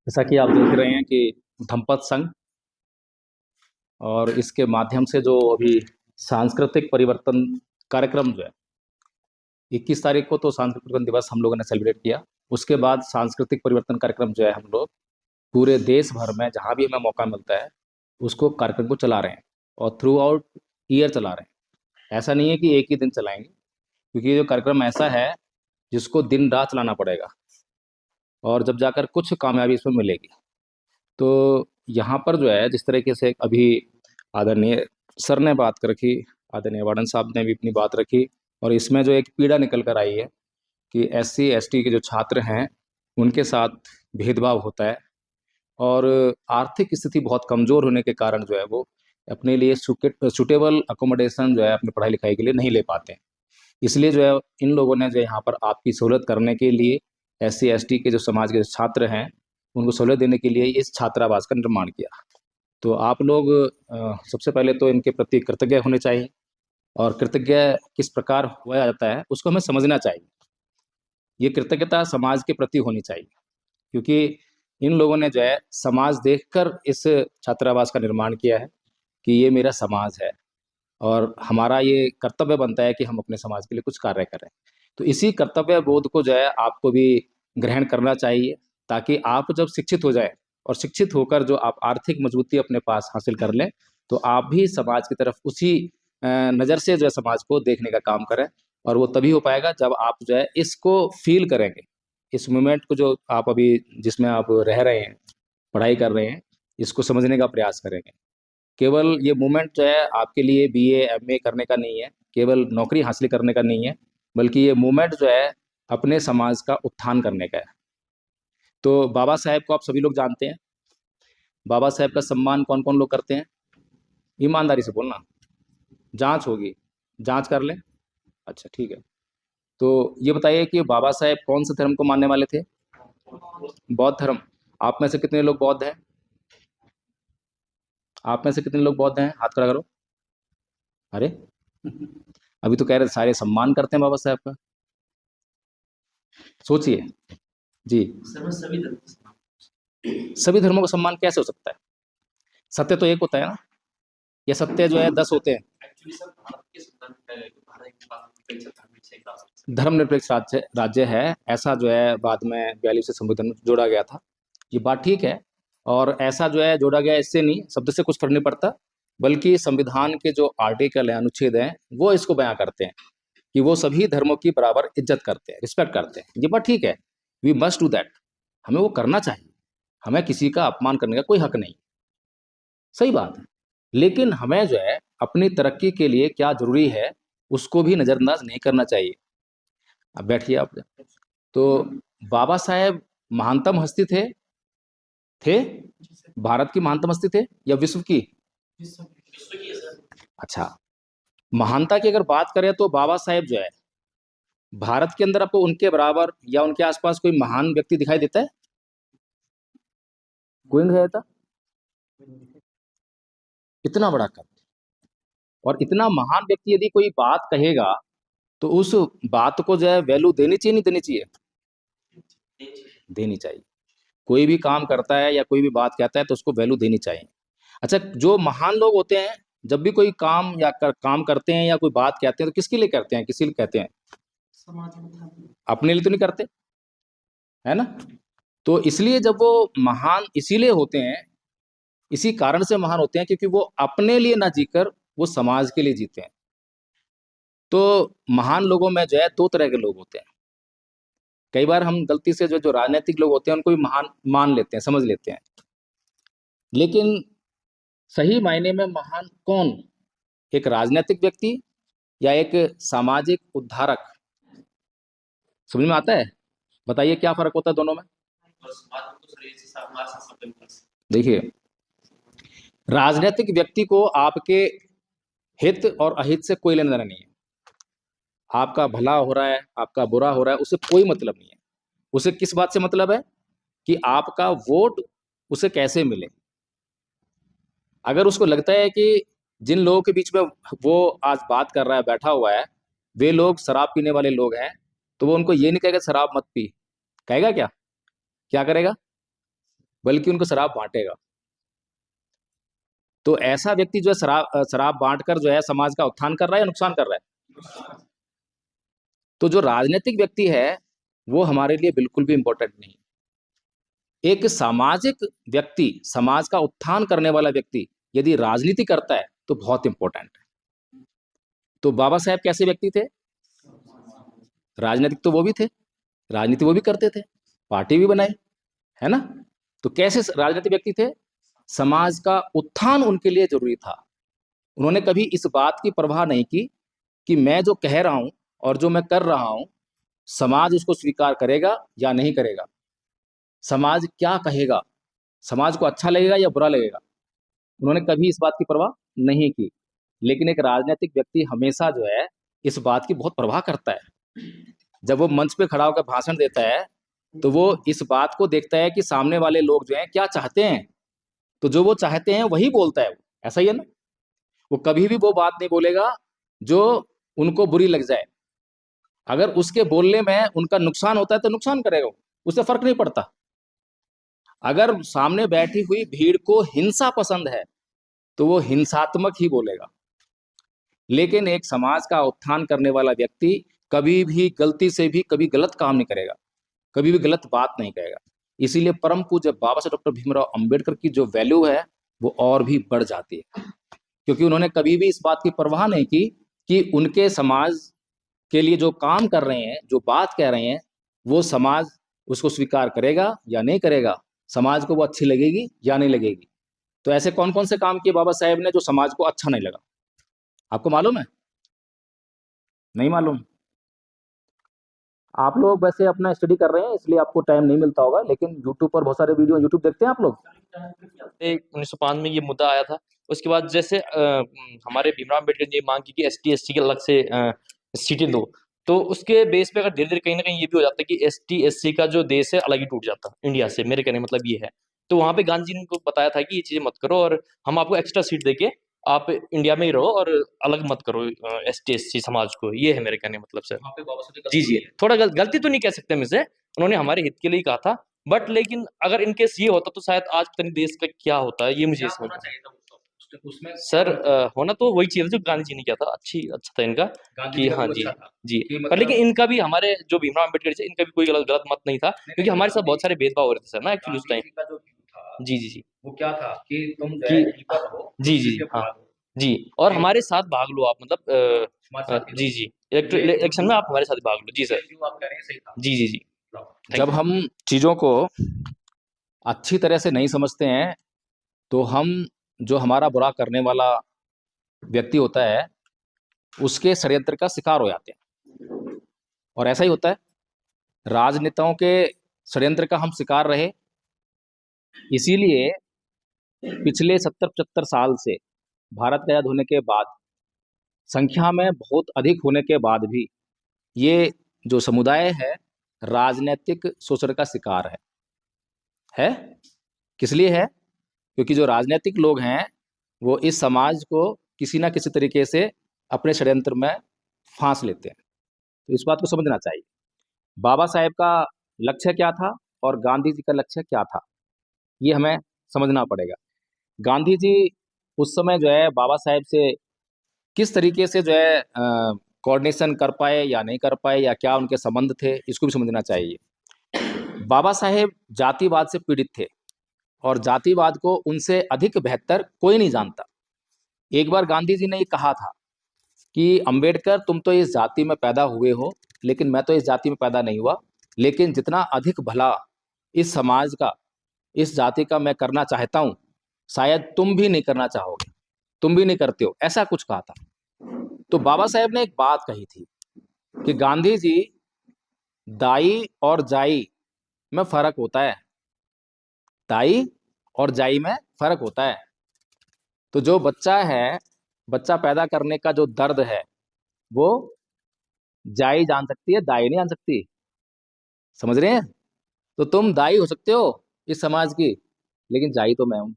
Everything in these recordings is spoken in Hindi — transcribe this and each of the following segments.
जैसा कि आप देख रहे हैं कि धम्पत संघ और इसके माध्यम से जो अभी सांस्कृतिक परिवर्तन कार्यक्रम जो है 21 तारीख को तो सांस्कृतिक परिवर्तन दिवस हम लोगों ने सेलिब्रेट किया। उसके बाद सांस्कृतिक परिवर्तन कार्यक्रम जो है हम लोग पूरे देश भर में जहाँ भी हमें मौका मिलता है उसको कार्यक्रम को चला रहे हैं और थ्रू आउट ईयर चला रहे हैं। ऐसा नहीं है कि एक ही दिन चलाएंगे, क्योंकि ये जो कार्यक्रम ऐसा है जिसको दिन रात चलाना पड़ेगा और जब जाकर कुछ कामयाबी इसमें मिलेगी। तो यहाँ पर जो है जिस तरीके से अभी आदरणीय सर ने बात कर रखी, आदरणीय वार्डन साहब ने भी अपनी बात रखी, और इसमें जो एक पीड़ा निकल कर आई है कि SC ST के जो छात्र हैं उनके साथ भेदभाव होता है और आर्थिक स्थिति बहुत कमज़ोर होने के कारण जो है वो अपने लिए सुटेबल अकोमोडेशन जो है अपनी पढ़ाई लिखाई के लिए नहीं ले पाते हैं। इसलिए जो है इन लोगों ने जो यहाँ पर आपकी सहूलत करने के लिए SC ST के जो समाज के छात्र हैं उनको सहूलत देने के लिए इस छात्रावास का निर्माण किया। तो आप लोग सबसे पहले तो इनके प्रति कृतज्ञ होने चाहिए, और कृतज्ञ किस प्रकार हुआ जाता है उसको हमें समझना चाहिए। ये कृतज्ञता समाज के प्रति होनी चाहिए, क्योंकि इन लोगों ने जो है समाज देखकर इस छात्रावास का निर्माण किया है कि ये मेरा समाज है और हमारा ये कर्तव्य बनता है कि हम अपने समाज के लिए कुछ कार्य करें। तो इसी कर्तव्य बोध को जो है आपको भी ग्रहण करना चाहिए, ताकि आप जब शिक्षित हो जाए और शिक्षित होकर जो आप आर्थिक मजबूती अपने पास हासिल कर लें तो आप भी समाज की तरफ उसी नज़र से जो है समाज को देखने का काम करें। और वो तभी हो पाएगा जब आप जो है इसको फील करेंगे, इस मोमेंट को जो आप अभी जिसमें आप रह रहे हैं, पढ़ाई कर रहे हैं, इसको समझने का प्रयास करेंगे। केवल ये मोमेंट जो है आपके लिए BA MA करने का नहीं है, केवल नौकरी हासिल करने का नहीं है, बल्कि ये मोमेंट जो है अपने समाज का उत्थान करने का है। तो बाबा साहेब को आप सभी लोग जानते हैं। बाबा साहेब का सम्मान कौन कौन लोग करते हैं? ईमानदारी से बोलना, जांच होगी, जांच कर लें। अच्छा ठीक है। तो ये बताइए कि बाबा साहेब कौन से धर्म को मानने वाले थे? बौद्ध धर्म। आप में से कितने लोग बौद्ध हैं? आप में से कितने लोग बौद्ध हैं? हाथ खड़ा करो। अरे अभी तो कह रहे सारे सम्मान करते हैं बाबा साहेब का। सोचिए जी, सभी धर्मों का सम्मान कैसे हो सकता है? सत्य तो एक होता है ना, ये सत्य जो है 10 होते हैं। धर्मनिरपेक्ष राज्य है, ऐसा जो है बाद में 42 से संविधान में जोड़ा गया था। ये बात ठीक है, और ऐसा जो है जोड़ा गया इससे नहीं, शब्द से कुछ फर्क नहीं पड़ता, बल्कि संविधान के जो आर्टिकल हैं, अनुच्छेद हैं, वो इसको बयां करते हैं कि वो सभी धर्मों की बराबर इज्जत करते हैं, रिस्पेक्ट करते हैं। ये बात ठीक है, वी मस्ट डू दैट, हमें वो करना चाहिए। हमें किसी का अपमान करने का कोई हक नहीं, सही बात है। लेकिन हमें जो है अपनी तरक्की के लिए क्या जरूरी है उसको भी नज़रअंदाज नहीं करना चाहिए। अब बैठिए आप। तो बाबा साहेब महानतम हस्ती थे भारत की महानतम हस्ती थे या विश्व की? अच्छा, महानता की अगर बात करें तो बाबा साहेब जो है भारत के अंदर आपको उनके बराबर या उनके आसपास कोई महान व्यक्ति दिखाई देता है? कोई नहीं देता। इतना बड़ा कद और इतना महान व्यक्ति यदि कोई बात कहेगा तो उस बात को जो है वैल्यू देनी चाहिए नहीं देनी चाहिए? देनी चाहिए। कोई भी काम करता है या कोई भी बात कहता है तो उसको वैल्यू देनी चाहिए। अच्छा, जो महान लोग होते हैं जब भी कोई काम या काम करते हैं या कोई बात कहते हैं तो किसके लिए करते हैं, किसी लिए कहते हैं? अपने लिए तो नहीं करते, है ना? तो इसलिए जब वो महान इसीलिए होते हैं, इसी कारण से महान होते हैं क्योंकि वो अपने लिए ना जीकर वो समाज के लिए जीते हैं। तो महान लोगों में जो है 2 तरह के लोग होते हैं। कई बार हम गलती से जो राजनीतिक लोग होते हैं उनको भी महान मान लेते हैं, समझ लेते हैं। लेकिन सही मायने में महान कौन? एक राजनीतिक व्यक्ति या एक सामाजिक उद्धारक? समझ में आता है? बताइए क्या फर्क होता है दोनों में? देखिए, राजनीतिक व्यक्ति को आपके हित और अहित से कोई लेना देना नहीं है। आपका भला हो रहा है, आपका बुरा हो रहा है, उससे कोई मतलब नहीं है। उसे किस बात से मतलब है कि आपका वोट उसे कैसे मिले। अगर उसको लगता है कि जिन लोगों के बीच में वो आज बात कर रहा है, बैठा हुआ है, वे लोग शराब पीने वाले लोग हैं, तो वो उनको ये नहीं कहेगा शराब मत पी। कहेगा क्या? क्या करेगा? बल्कि उनको शराब बांटेगा। तो ऐसा व्यक्ति जो है शराब बांटकर जो है समाज का उत्थान कर रहा है या नुकसान कर रहा है? तो जो राजनीतिक व्यक्ति है वो हमारे लिए बिल्कुल भी इंपॉर्टेंट नहीं। एक सामाजिक व्यक्ति, समाज का उत्थान करने वाला व्यक्ति यदि राजनीति करता है तो बहुत इंपॉर्टेंट है। तो बाबा साहेब कैसे व्यक्ति थे? राजनीतिक तो वो भी थे, राजनीति वो भी करते थे, पार्टी भी बनाई, है ना? तो कैसे राजनीतिक व्यक्ति थे? समाज का उत्थान उनके लिए जरूरी था। उन्होंने कभी इस बात की परवाह नहीं की कि मैं जो कह रहा हूं और जो मैं कर रहा हूं समाज उसको स्वीकार करेगा या नहीं करेगा, समाज क्या कहेगा, समाज को अच्छा लगेगा या बुरा लगेगा। उन्होंने कभी इस बात की परवाह नहीं की। लेकिन एक राजनीतिक व्यक्ति हमेशा जो है इस बात की बहुत परवाह करता है। जब वो मंच पे खड़ा होकर भाषण देता है तो वो इस बात को देखता है कि सामने वाले लोग जो हैं क्या चाहते हैं, तो जो वो चाहते हैं वही बोलता है। ऐसा ही है ना? वो कभी भी वो बात नहीं बोलेगा जो उनको बुरी लग जाए। अगर उसके बोलने में उनका नुकसान होता है तो नुकसान करेगा, उससे फर्क नहीं पड़ता। अगर सामने बैठी हुई भीड़ को हिंसा पसंद है तो वो हिंसात्मक ही बोलेगा। लेकिन एक समाज का उत्थान करने वाला व्यक्ति कभी भी गलती से भी कभी गलत काम नहीं करेगा, कभी भी गलत बात नहीं कहेगा। इसीलिए परम पूज्य बाबा साहब डॉक्टर भीमराव अंबेडकर की जो वैल्यू है वो और भी बढ़ जाती है, क्योंकि उन्होंने कभी भी इस बात की परवाह नहीं की कि उनके समाज के लिए जो काम कर रहे हैं, जो बात कह रहे हैं, वो समाज उसको स्वीकार करेगा या नहीं करेगा, समाज को वो अच्छी लगेगी या नहीं लगेगी। तो ऐसे कौन कौन से काम किए बाबा साहेब ने जो समाज को अच्छा नहीं लगा? आपको मालूम है? नहीं मालूम? आप लोग वैसे अपना स्टडी कर रहे हैं इसलिए आपको टाइम नहीं मिलता होगा, लेकिन यूट्यूब पर बहुत सारे वीडियो यूट्यूब देखते हैं आप लोग? 1905 में ये मुद्दा आया था। उसके बाद जैसे हमारे भीमराव अम्बेडकर ने मांग की कि एसटी एससी के अलग से सीटें दो, तो उसके बेस पे अगर धीरे धीरे कहीं ना कहीं ये भी हो जाता है कि एसटी एससी का जो देश है अलग ही टूट जाता इंडिया से। मेरे कहने का मतलब ये है। तो वहां पे गांधी जी ने उनको बताया था कि ये चीजें मत करो और हम आपको एक्स्ट्रा सीट देके आप इंडिया में ही रहो और अलग मत करो एसटी एससी समाज को। ये है मेरे कहने का मतलब सर। जी जी, थोड़ा गलती तो नहीं कह सकते हम इसे, उन्होंने हमारे हित के लिए ही कहा था। बट लेकिन अगर इनकेस ये होता तो शायद आज पता नहीं देश का क्या होता है, ये मुझे समझ उसमें सर होना तो वही चाहिए जो गांधी जी ने किया था। अच्छा था इनका कि हाँ जी जी। पर लेकिन इनका भी हमारे जो भीमराव अम्बेडकर जी इनका भी कोई गलत मत नहीं था, क्योंकि हमारे साथ बहुत सारे भेदभाव हो रहे थे सर ना एक्चुअली उस टाइम। जी जी जी, वो क्या था कि तुम जो कि है यहीं पर रहो, जी जी इसके हाँ बाद जी, और हमारे साथ भाग लो आप, मतलब हमारे साथ ही जी रहो। जी, इलेक्शन में आप हमारे साथ भाग लो। जी सर, जो आप कह रहे हैं सही था। जी जी जी। जब हम चीजों को अच्छी तरह से नहीं समझते हैं तो हम जो हमारा बुरा करने वाला व्यक्ति होता है उसके षड्यंत्र का शिकार हो जाते हैं। और ऐसा ही होता है, राजनेताओं के षड्यंत्र का हम शिकार रहे। इसीलिए पिछले 70-75 साल से भारत का आजाद होने के बाद, संख्या में बहुत अधिक होने के बाद भी ये जो समुदाय है राजनीतिक शोषण का शिकार है। किस लिए है? क्योंकि जो राजनीतिक लोग हैं वो इस समाज को किसी ना किसी तरीके से अपने षड्यंत्र में फांस लेते हैं। तो इस बात को समझना चाहिए। बाबा साहेब का लक्ष्य क्या था और गांधी जी का लक्ष्य क्या था, ये हमें समझना पड़ेगा। गांधी जी उस समय जो है बाबा साहेब से किस तरीके से जो है कोऑर्डिनेशन कर पाए या नहीं कर पाए, या क्या उनके संबंध थे, इसको भी समझना चाहिए। बाबा साहेब जातिवाद से पीड़ित थे और जातिवाद को उनसे अधिक बेहतर कोई नहीं जानता। एक बार गांधी जी ने ये कहा था कि अंबेडकर तुम तो इस जाति में पैदा हुए हो, लेकिन मैं तो इस जाति में पैदा नहीं हुआ, लेकिन जितना अधिक भला इस समाज का, इस जाति का मैं करना चाहता हूं शायद तुम भी नहीं करना चाहोगे, तुम भी नहीं करते हो, ऐसा कुछ कहा था। तो बाबा साहेब ने एक बात कही थी कि गांधी जी, दाई और जाई में फर्क होता है, दाई और जाई में फर्क होता है। तो जो बच्चा है, बच्चा पैदा करने का जो दर्द है वो जाई जान सकती है, दाई नहीं जान सकती। समझ रहे हैं? तो तुम दाई हो सकते हो इस समाज की, लेकिन जाई तो मैं हूं।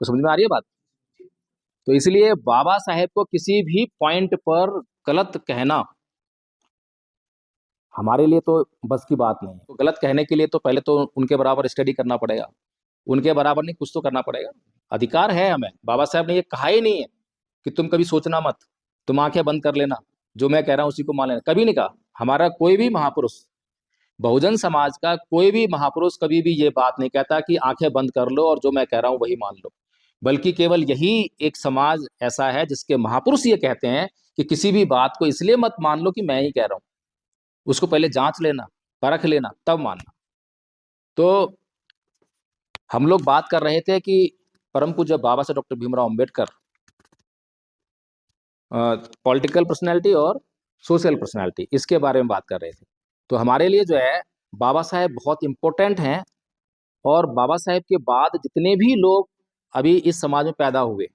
तो समझ में आ रही है बात? तो इसलिए बाबा साहेब को किसी भी पॉइंट पर गलत कहना हमारे लिए तो बस की बात नहीं है। तो गलत कहने के लिए तो पहले तो उनके बराबर स्टडी करना पड़ेगा, उनके बराबर नहीं, कुछ तो करना पड़ेगा। अधिकार है हमें, बाबा साहब ने ये कहा ही नहीं है कि तुम कभी सोचना मत, तुम आंखें बंद कर लेना, जो मैं कह रहा हूं उसी को मान लेना, कभी नहीं कहा। हमारा कोई भी महापुरुष, बहुजन समाज का कोई भी महापुरुष कभी भी ये बात नहीं कहता कि आंखें बंद कर लो और जो मैं कह रहा हूं वही मान लो, बल्कि केवल यही एक समाज ऐसा है जिसके महापुरुष ये कहते हैं कि किसी भी बात को इसलिए मत मान लो कि मैं ही कह रहा हूं, उसको पहले जांच लेना, परख लेना, तब मानना। तो हम लोग बात कर रहे थे कि परम पूज्य बाबा साहब doctor Bhimrao Ambedkar political personality और सोशल पर्सनैलिटी, इसके बारे में बात कर रहे थे। तो हमारे लिए जो है बाबा साहेब बहुत इम्पोर्टेंट हैं, और बाबा साहेब के बाद जितने भी लोग अभी इस समाज में पैदा हुए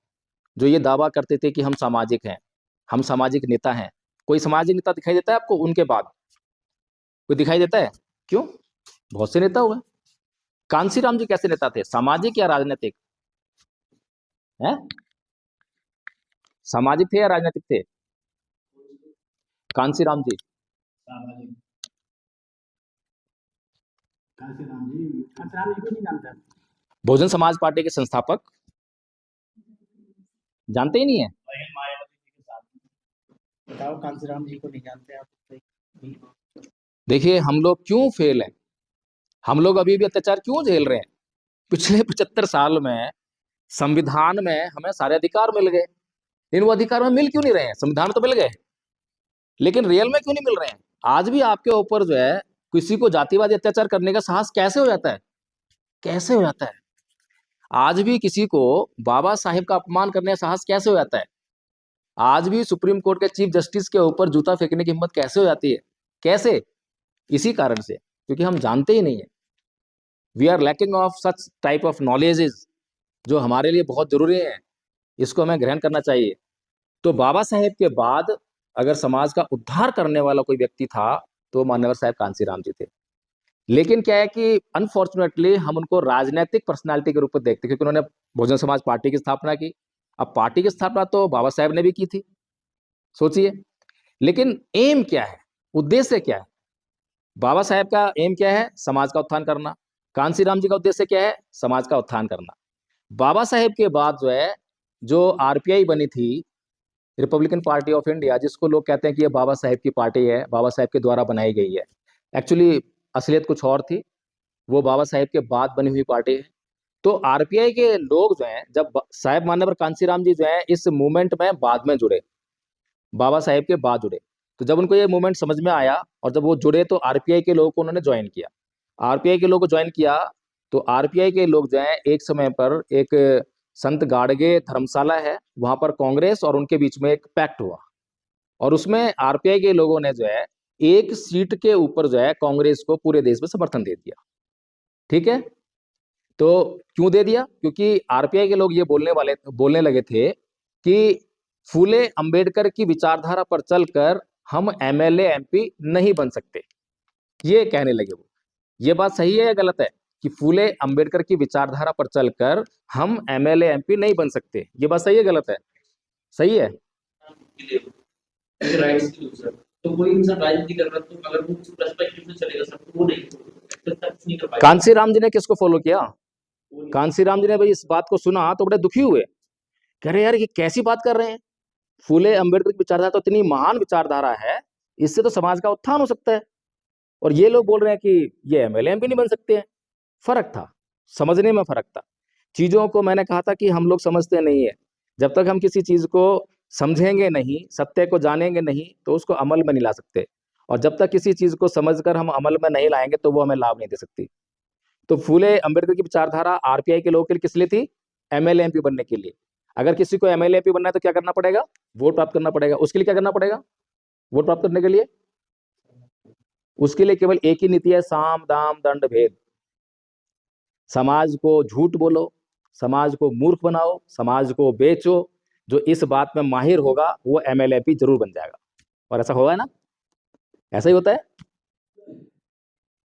जो ये दावा करते थे कि हम सामाजिक हैं, हम सामाजिक नेता हैं, कोई सामाजिक नेता दिखाई देता है आपको उनके बाद? कोई दिखाई देता है? क्यों? बहुत से नेता हुए। कांसीराम जी कैसे नेता थे, सामाजिक या राजनीतिक? हैं? सामाजिक थे या राजनीतिक थे कांसीराम जी? सामाजिक। कांसीराम जी को नहीं जानता। बहुजन समाज पार्टी के संस्थापक, जानते ही नहीं है? मायावती जी के साथ बताओ, कांसीराम जी को नहीं जानते आप? देखिए हम लोग क्यों फेल हैं, हम लोग अभी भी अत्याचार क्यों झेल रहे हैं? पिछले 75 साल में संविधान में हमें सारे अधिकार मिल गए, लेकिन वो अधिकार में मिल क्यों नहीं रहे हैं? संविधान तो मिल गए, लेकिन रियल में क्यों नहीं मिल रहे हैं? आज भी आपके ऊपर जो है किसी को जातिवादी अत्याचार करने का साहस कैसे हो जाता है? कैसे हो जाता है? आज भी किसी को बाबा साहिब का अपमान करने का साहस कैसे हो जाता है? आज भी सुप्रीम कोर्ट के चीफ जस्टिस के ऊपर जूता फेंकने की हिम्मत कैसे हो जाती है? कैसे? इसी कारण से, क्योंकि हम जानते ही नहीं है। We are lacking of such type of knowledges जो हमारे लिए बहुत जरूरी है, इसको हमें ग्रहण करना चाहिए। तो बाबा साहेब के बाद अगर समाज का उद्धार करने वाला कोई व्यक्ति था तो मान्यवर साहब कांसीराम जी थे। लेकिन क्या है कि अनफॉर्चुनेटली हम उनको राजनीतिक पर्सनालिटी के रूप में देखते, क्योंकि उन्होंने बहुजन समाज पार्टी की स्थापना की। अब पार्टी की स्थापना तो बाबा साहेब ने भी की थी, सोचिए, लेकिन एम क्या है, उद्देश्य क्या है? बाबा साहेब का एम क्या है? समाज का उत्थान करना। कांसीराम जी का उद्देश्य क्या है? समाज का उत्थान करना। बाबा साहेब के बाद जो है, जो आरपीआई बनी थी, रिपब्लिकन पार्टी ऑफ इंडिया, जिसको लोग कहते हैं कि ये बाबा साहेब की पार्टी है, बाबा साहेब के द्वारा बनाई गई है, एक्चुअली असलियत कुछ और थी, वो बाबा साहेब के बाद बनी हुई पार्टी है। तो आरपीआई के लोग जो हैं, जब साहेब मान्यवर कांसीराम जी जो है इस मूवमेंट में बाद में जुड़े, बाबा साहेब के बाद जुड़े, तो जब उनको ये मूवमेंट समझ में आया और जब वो जुड़े तो आरपीआई के लोगों को उन्होंने ज्वाइन किया। आरपीआई के लोगों को ज्वाइन किया तो आरपीआई के लोग जो हैं, एक समय पर एक संत गाड़गे धर्मशाला है, वहां पर कांग्रेस और उनके बीच में एक पैक्ट हुआ, और उसमें आरपीआई के लोगों ने जो है एक सीट के ऊपर जो है कांग्रेस को पूरे देश में समर्थन दे दिया। ठीक है, तो क्यों दे दिया? क्योंकि आरपीआई के लोग ये बोलने लगे थे कि फूले अंबेडकर की विचारधारा पर चलकर हम एमएलए एमपी नहीं बन सकते, ये कहने लगे वो। ये बात सही है या गलत है कि फूले अंबेडकर की विचारधारा पर चलकर हम एमएलए एमपी नहीं बन सकते? ये बात सही है गलत है? सही है। राइट्स की दूसरा, तो कोई इंसान राजनीति कर रहा है तो अगर वो पर्सपेक्टिव से चलेगा सब, तो वो नहीं कर पाएगा। कांसीराम जी ने किसको फॉलो किया? कांसीराम जी ने भाई इस बात को सुना तो बड़े दुखी हुए, कह रहे यार ये कैसी बात कर रहे हैं, फूले अंबेडकर की विचारधारा तो इतनी महान विचारधारा है, इससे तो समाज का उत्थान हो सकता है, और ये लोग बोल रहे हैं कि ये एमएलए एमपी नहीं बन सकते हैं। फर्क था, समझने में फर्क था। चीजों को मैंने कहा था कि हम लोग समझते नहीं है, जब तक हम किसी चीज को समझेंगे नहीं, सत्य को जानेंगे नहीं, तो उसको अमल में नहीं ला सकते, और जब तक किसी चीज को समझकर हम अमल में नहीं लाएंगे तो वो हमें लाभ नहीं दे सकती। तो फूले अंबेडकर की विचारधारा आरपीआई के लोगों के लिए किस लिए थी? एमएलए एमपी बनने के लिए। अगर किसी को एमएलए एमपी बनना है तो क्या करना पड़ेगा? वोट प्राप्त करना पड़ेगा। उसके लिए क्या करना पड़ेगा? वोट प्राप्त करने के लिए उसके लिए केवल एक ही नीति है, साम दाम दंड भेद। समाज को झूठ बोलो, समाज को मूर्ख बनाओ, समाज को बेचो, जो इस बात में माहिर होगा वो एमएलए एमपी जरूर बन जाएगा। और ऐसा होगा ना? ऐसा ही होता है।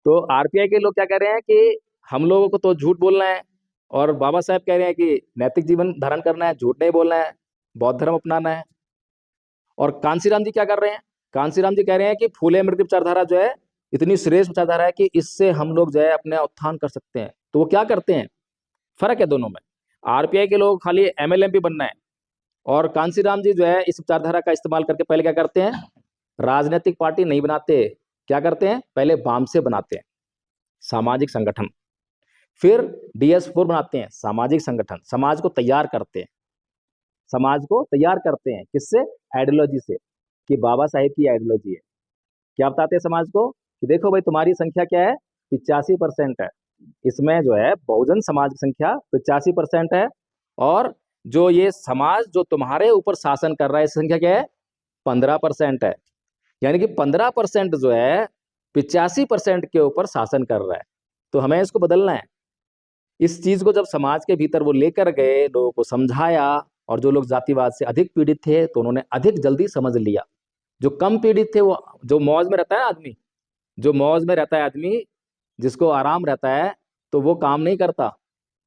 तो आरपीआई के लोग क्या कह रहे हैं कि हम लोगों को तो झूठ बोलना है, और बाबा साहब कह रहे हैं कि नैतिक जीवन धारण करना है, झूठ नहीं बोलना है, बौद्ध धर्म अपनाना है। और कांसीराम जी क्या कर रहे हैं? कांसीराम जी कह रहे हैं कि फूले अमृत की विचारधारा जो है इतनी श्रेष्ठ विचारधारा है कि इससे हम लोग जो है अपने उत्थान कर सकते हैं। तो वो क्या करते हैं, फर्क है दोनों में। आरपीआई के लोग खाली एमएलएमपी बनना है, और कांसीराम जी जो है इस विचारधारा का इस्तेमाल करके पहले क्या करते हैं, राजनीतिक पार्टी नहीं बनाते, क्या करते हैं, पहले बाम से बनाते हैं, सामाजिक संगठन। फिर DS4 बनाते हैं, सामाजिक संगठन, समाज को तैयार करते हैं, समाज को तैयार करते हैं किससे, आइडियोलॉजी से, कि बाबा साहेब की आइडियोलॉजी है। क्या बताते हैं समाज को कि देखो भाई तुम्हारी संख्या क्या है, 85% है, इसमें जो है बहुजन समाज की संख्या 85% है, और जो ये समाज जो तुम्हारे ऊपर शासन कर रहा है इसकी संख्या क्या है, 15% है। यानी कि 15% जो है 85% के ऊपर शासन कर रहा है। तो हमें इसको बदलना है। इस चीज को जब समाज के भीतर वो लेकर गए, लोगों को समझाया, और जो लोग जातिवाद से अधिक पीड़ित थे तो उन्होंने अधिक जल्दी समझ लिया। जो कम पीड़ित थे, वो जो मौज में रहता है आदमी, जो मौज में रहता है आदमी, जिसको आराम रहता है, तो वो काम नहीं करता।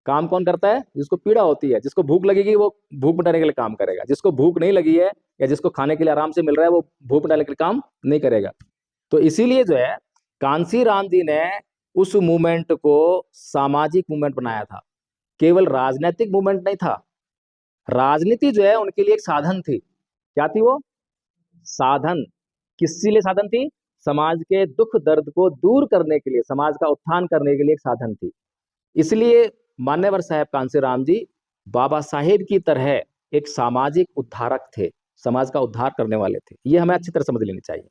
काम कौन करता है, जिसको पीड़ा होती है, जिसको भूख लगेगी वो भूख मिटाने के लिए काम करेगा, जिसको भूख नहीं लगी है या जिसको खाने के लिए आराम से मिल रहा है वो भूख मिटाने के लिए काम नहीं करेगा। तो इसीलिए जो है कांसीराम जी ने उस मूवमेंट को सामाजिक मूवमेंट बनाया था, केवल राजनीतिक मूवमेंट नहीं था। राजनीति जो है उनके लिए एक साधन थी। क्या थी वो, साधन। किसके लिए साधन थी, समाज के दुख दर्द को दूर करने के लिए, समाज का उत्थान करने के लिए एक साधन थी। इसलिए मान्यवर साहब कांसीराम जी बाबा साहेब की तरह एक सामाजिक उद्धारक थे, समाज का उद्धार करने वाले थे। ये हमें अच्छी तरह समझ लेनी चाहिए।